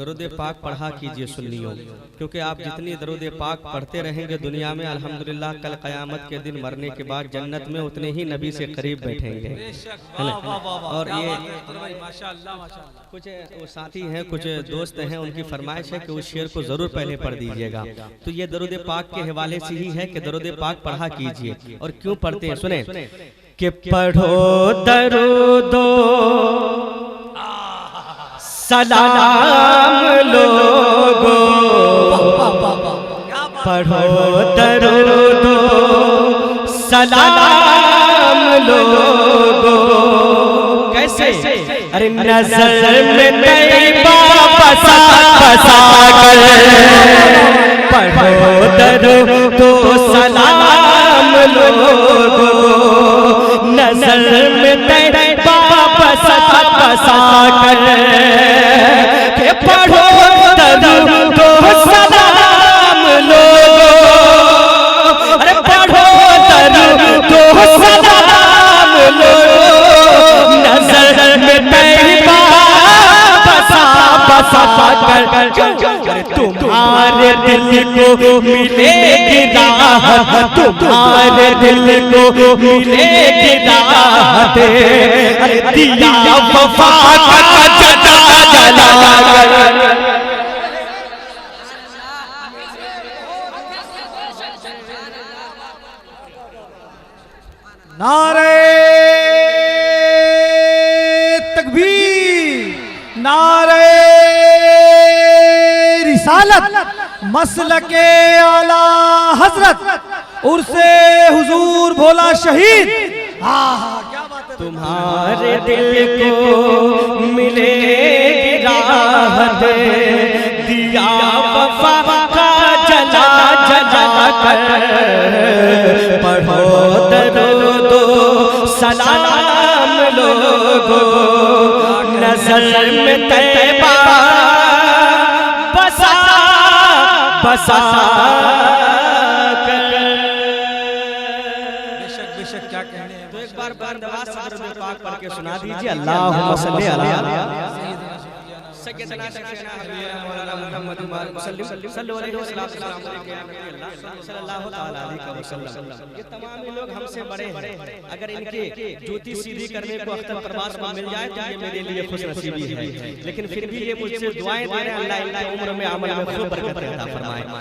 दरूद पाक पढ़ा कीजिए सुन्नियों, क्योंकि आप जितनी दरूद पाक पढ़ते रहेंगे दुनिया में अल्हम्दुलिल्लाह कल क़यामत के दिन मरने के बाद जन्नत में उतने ही नबी से करीब बैठेंगे। और ये कुछ वो साथी हैं, कुछ दोस्त हैं, उनकी फरमाइश है कि उस शेर को ज़रूर पहले पढ़ दीजिएगा। तो ये दरूद पाक के हवाले से ही है कि दरूद पाक पढ़ा कीजिए। और क्यों पढ़ते हैं सुने कि पढ़ो दरूदो सलाम लोगो, पढ़ो दरूदो सलाम लोगो। कैसे? अरे नजर में तैयबा बसा बसा कर पढ़ो दरूदो सलाम लोगो, नजर में तैयबा बसा बसा कर के पढ़ो दरूदो सलाम लोगो। अरे पढ़ो दरूदो सलाम लोगो, नजर में तैयबा बसा बसा कर तुम्हारे दिल को मिलेगी राहत, तुम्हारे दिल को मिलेगी राहत। अरे दिया वफा का जला जला कर नारे तकबीर, नारे रिसालत, मसलके आला हजरत उर्से हुजूर भोला शहीद। क्या बात है। तुम्हारे दिल को मिलेगी राहत, दिया वफा का जला जला कर पढ़ो दरूदो सलाम लोगो, नजर में तैयबा बसा बसा कर। बेशक बेशक क्या कहने हैं। तो एक बार बंदवास दरूद पाक पढ़ के सुना दीजिए। अल्लाहुम्मा सल्ली अला सय्यदना मौलाना मुहम्मद सल्लल्लाहु अलैहि वसल्लम। ये तमाम लोग हमसे बड़े हैं, अगर इनके जूती सीधी करने को अख्तर प्रवास को मिल जाए तो ये मेरे लिए खुश नसीबी है। लेकिन फिर भी ये मुझसे दुआएं दे रहे हैं, अल्लाह इनकी उम्र में अमल में खूब बरकत अता फरमाए।